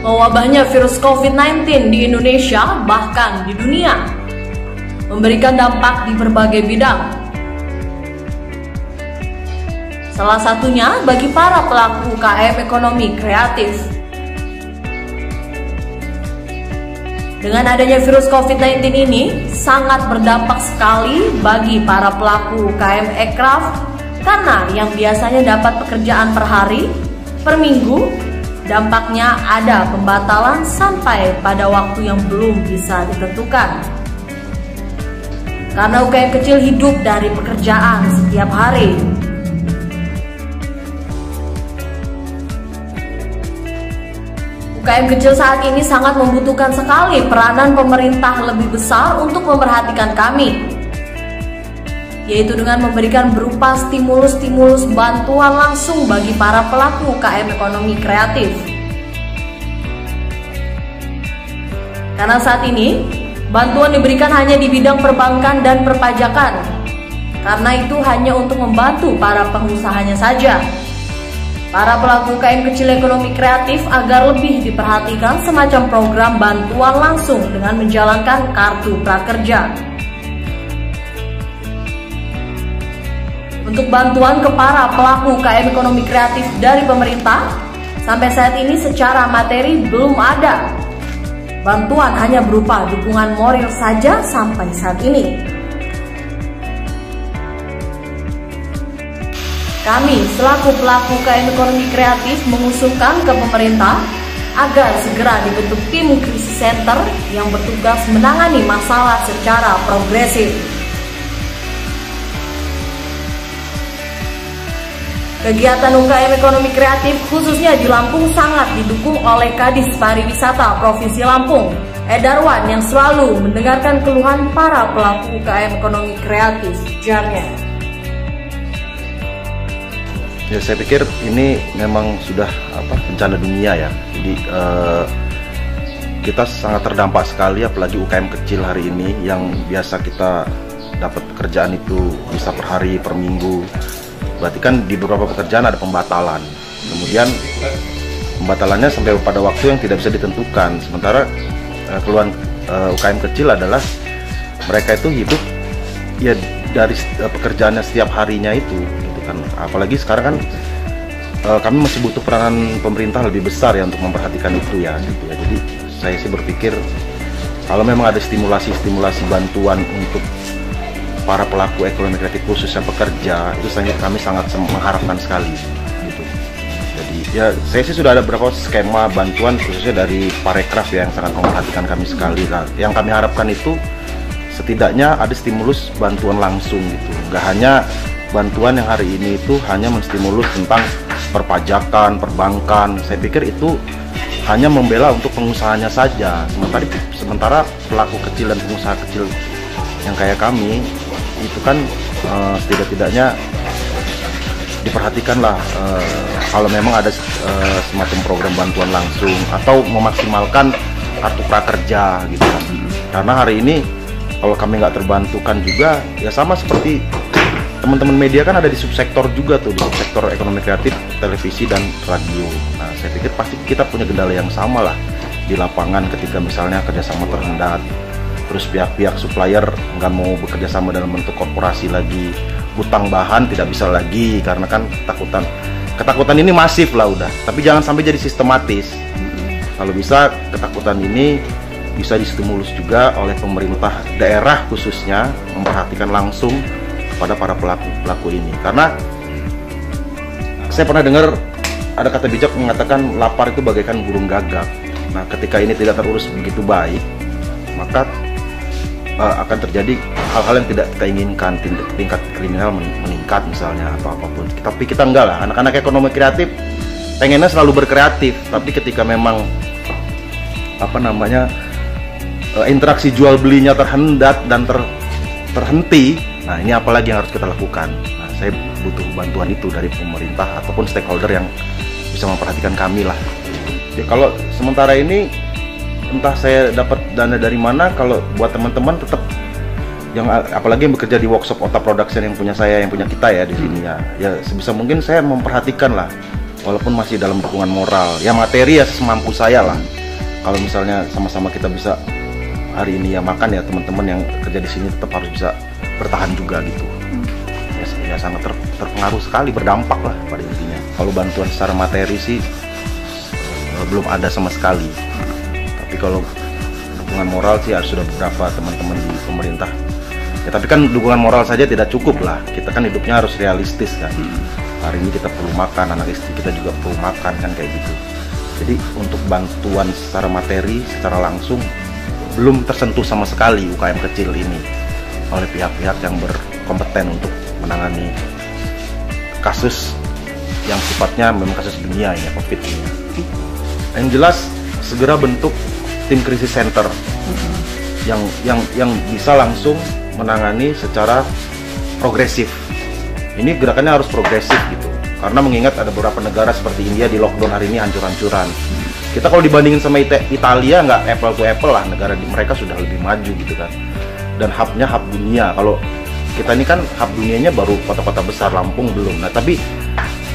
Mewabahnya virus COVID-19 di Indonesia bahkan di dunia memberikan dampak di berbagai bidang. Salah satunya bagi para pelaku UKM ekonomi kreatif. Dengan adanya virus COVID-19 ini sangat berdampak sekali bagi para pelaku UKM ekraf karena yang biasanya dapat pekerjaan per hari, per minggu, dampaknya ada pembatalan sampai pada waktu yang belum bisa ditentukan. Karena UKM kecil hidup dari pekerjaan setiap hari. UKM kecil saat ini sangat membutuhkan sekali peranan pemerintah lebih besar untuk memperhatikan kami, yaitu dengan memberikan berupa stimulus-stimulus bantuan langsung bagi para pelaku UKM ekonomi kreatif. Karena saat ini, bantuan diberikan hanya di bidang perbankan dan perpajakan, karena itu hanya untuk membantu para pengusahanya saja. Para pelaku UKM kecil ekonomi kreatif agar lebih diperhatikan semacam program bantuan langsung dengan menjalankan kartu prakerja. Untuk bantuan ke para pelaku UKM ekonomi kreatif dari pemerintah, sampai saat ini secara materi belum ada. Bantuan hanya berupa dukungan moral saja sampai saat ini. Kami selaku pelaku UKM ekonomi kreatif mengusulkan ke pemerintah agar segera dibentuk tim krisis center yang bertugas menangani masalah secara progresif. Kegiatan UKM ekonomi kreatif khususnya di Lampung sangat didukung oleh Kadis Pariwisata Provinsi Lampung, Edarwan, yang selalu mendengarkan keluhan para pelaku UKM ekonomi kreatif, ujarnya. Ya, saya pikir ini memang sudah bencana dunia ya. Jadi kita sangat terdampak sekali, apalagi UKM kecil hari ini yang biasa kita dapat pekerjaan itu bisa per hari, per minggu. Berarti kan di beberapa pekerjaan ada pembatalan. Kemudian pembatalannya sampai pada waktu yang tidak bisa ditentukan. Sementara keluhan UKM kecil adalah mereka itu hidup ya dari pekerjaannya setiap harinya itu. Apalagi sekarang kan kami masih butuh peranan pemerintah lebih besar ya untuk memperhatikan itu ya, gitu ya. Jadi saya sih berpikir kalau memang ada stimulasi bantuan untuk para pelaku ekonomi kreatif khususnya pekerja, itu kami sangat mengharapkan sekali gitu. Jadi ya saya sih sudah ada beberapa skema bantuan khususnya dari Parekraf ya yang sangat memperhatikan kami sekali. Nah, yang kami harapkan itu setidaknya ada stimulus bantuan langsung gitu, nggak hanya bantuan yang hari ini itu hanya menstimulus tentang perpajakan, perbankan. Saya pikir itu hanya membela untuk pengusahanya saja. Sementara pelaku kecil dan pengusaha kecil yang kayak kami itu kan setidak-tidaknya diperhatikanlah kalau memang ada semacam program bantuan langsung atau memaksimalkan kartu prakerja gitu. Karena hari ini kalau kami nggak terbantukan juga ya sama seperti teman-teman media kan ada di subsektor juga tuh, di subsektor ekonomi kreatif, televisi dan radio. Nah, saya pikir pasti kita punya kendala yang sama lah di lapangan ketika misalnya kerjasama terhendat, terus pihak-pihak supplier nggak mau bekerja sama dalam bentuk korporasi lagi, hutang bahan tidak bisa lagi karena kan ketakutan ini masif lah udah. Tapi jangan sampai jadi sistematis. Kalau bisa ketakutan ini bisa distimulus juga oleh pemerintah daerah khususnya memperhatikan langsung pada para pelaku ini, karena saya pernah dengar ada kata bijak mengatakan lapar itu bagaikan burung gagak. Nah, ketika ini tidak terurus begitu baik, maka akan terjadi hal-hal yang tidak kita inginkan, tingkat kriminal meningkat misalnya atau apapun. Tapi kita enggak lah, anak-anak ekonomi kreatif pengennya selalu berkreatif, tapi ketika memang interaksi jual belinya terhendat dan terhenti. Nah, ini apalagi yang harus kita lakukan. Nah, saya butuh bantuan itu dari pemerintah ataupun stakeholder yang bisa memperhatikan kami lah. Ya, kalau sementara ini entah saya dapat dana dari mana, kalau buat teman-teman tetap yang apalagi yang bekerja di workshop Ota Production yang punya saya, yang punya kita ya di sini ya. Ya sebisa mungkin saya memperhatikan lah walaupun masih dalam dukungan moral. Ya materi ya semampu saya lah. Kalau misalnya sama-sama kita bisa hari ini ya makan ya, teman-teman yang kerja di sini tetap harus bisa bertahan juga gitu. Ya sangat terpengaruh sekali, berdampak lah pada intinya. Kalau bantuan secara materi sih belum ada sama sekali. Tapi kalau dukungan moral sih harus sudah beberapa teman-teman di pemerintah. Ya, tapi kan dukungan moral saja tidak cukup lah. Kita kan hidupnya harus realistis kan. Hari ini kita perlu makan, anak istri kita juga perlu makan kan kayak gitu. Jadi untuk bantuan secara materi, secara langsung belum tersentuh sama sekali UKM kecil ini oleh pihak-pihak yang berkompeten untuk menangani kasus yang sifatnya memang kasus dunia ini, COVID ini. Yang jelas segera bentuk tim krisis center yang bisa langsung menangani secara progresif. Ini gerakannya harus progresif gitu. Karena mengingat ada beberapa negara seperti India di lockdown hari ini hancur-hancuran. Kita kalau dibandingin sama Italia nggak apple to apple lah, negara mereka sudah lebih maju gitu kan. Dan hubnya hub dunia. Kalau kita ini kan hub dunianya baru kota-kota besar, Lampung belum. Nah tapi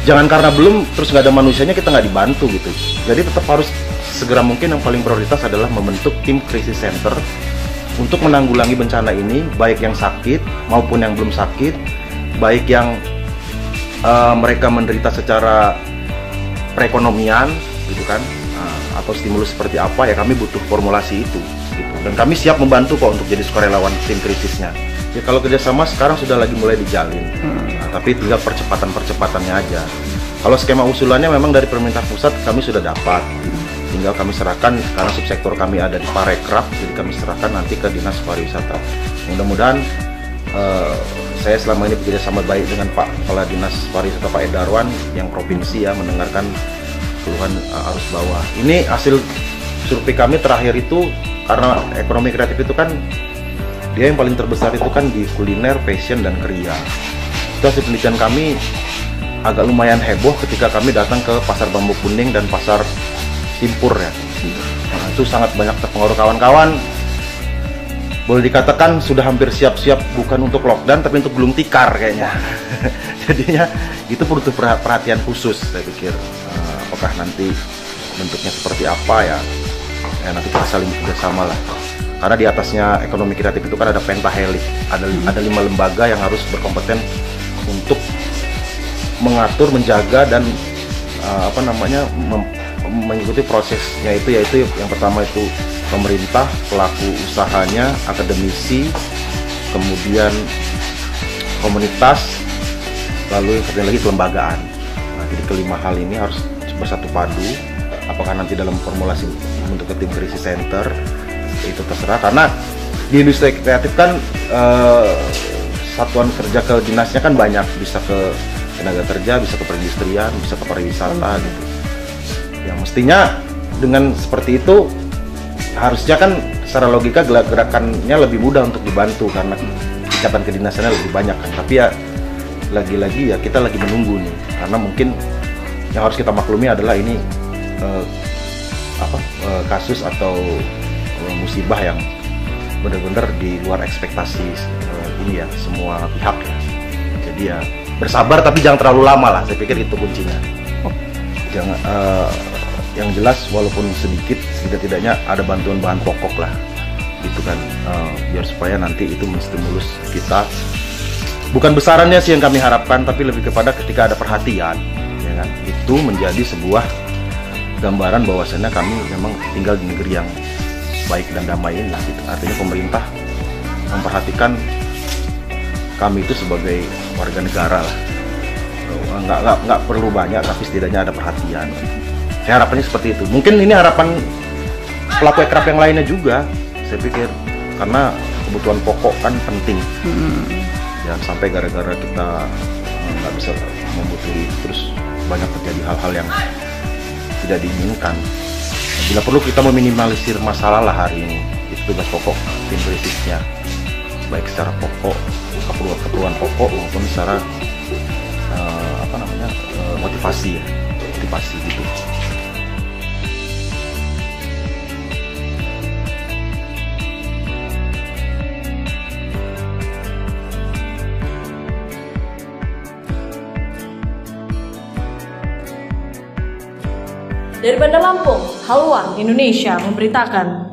jangan karena belum terus nggak ada manusianya kita nggak dibantu gitu. Jadi tetap harus segera mungkin yang paling prioritas adalah membentuk tim krisis center untuk menanggulangi bencana ini, baik yang sakit maupun yang belum sakit, baik yang mereka menderita secara perekonomian gitu kan, atau stimulus seperti apa ya, kami butuh formulasi itu gitu. Dan kami siap membantu kok untuk jadi sukarelawan tim krisisnya. Ya kalau kerjasama sekarang sudah lagi mulai dijalin, tapi tinggal percepatannya aja. Kalau skema usulannya memang dari pemerintah pusat kami sudah dapat, tinggal kami serahkan karena subsektor kami ada di Parekraf, jadi kami serahkan nanti ke Dinas Pariwisata. Mudah-mudahan saya selama ini bekerja sama baik dengan Pak Kepala Dinas Pariwisata Pak Edarwan yang provinsi ya, mendengarkan keluhan arus bawah. Ini hasil survei kami terakhir itu, karena ekonomi kreatif itu kan dia yang paling terbesar itu kan di kuliner, fashion, dan kriya. Itu hasil penelitian kami agak lumayan heboh ketika kami datang ke Pasar Bambu Kuning dan Pasar Simpur ya. Nah, itu sangat banyak terpengaruh kawan-kawan. Boleh dikatakan sudah hampir siap-siap bukan untuk lockdown tapi untuk gulung tikar kayaknya. Jadinya itu butuh perhatian khusus saya pikir. Apakah nanti bentuknya seperti apa ya nanti kita saling bekerjasama lah. Karena di atasnya ekonomi kreatif itu kan ada pentahelik, ada 5 lembaga yang harus berkompeten untuk mengatur, menjaga dan mengikuti prosesnya itu, yaitu yang pertama itu pemerintah, pelaku usahanya, akademisi, kemudian komunitas, lalu yang lagi kelembagaan. Nah, jadi kelima hal ini harus bersatu padu. Apakah nanti dalam formulasi untuk tim krisis center itu terserah, karena di industri kreatif kan satuan kerja ke dinasnya kan banyak, bisa ke tenaga kerja, bisa ke perindustrian, bisa ke pariwisata gitu. Yang mestinya dengan seperti itu harusnya kan secara logika gerakannya lebih mudah untuk dibantu karena ikatan kedinasannya lebih banyak kan. Tapi ya lagi-lagi ya kita lagi menunggu nih, karena mungkin yang harus kita maklumi adalah ini kasus atau musibah yang benar-benar di luar ekspektasi ini ya semua pihak ya. Jadi ya bersabar tapi jangan terlalu lama lah, saya pikir itu kuncinya. Jangan yang jelas walaupun sedikit, setidak-tidaknya ada bantuan bahan pokok lah gitu kan, biar supaya nanti itu menstimulus kita. Bukan besarannya sih yang kami harapkan, tapi lebih kepada ketika ada perhatian ya kan, itu menjadi sebuah gambaran bahwasannya kami memang tinggal di negeri yang baik dan damai ini gitu. Artinya pemerintah memperhatikan kami itu sebagai warga negara lah. Nggak perlu banyak, tapi setidaknya ada perhatian. Saya harapannya seperti itu. Mungkin ini harapan pelaku ekraf yang lainnya juga, saya pikir, karena kebutuhan pokok kan penting. Jangan sampai gara-gara kita nggak bisa membutuhkan terus banyak terjadi hal-hal yang tidak diinginkan. Bila perlu kita meminimalisir masalah lah hari ini. Itu tugas pokok tim krisisnya, baik secara pokok, keperluan pokok maupun secara motivasi gitu. Dari Bandar Lampung, Haluan Indonesia memberitakan.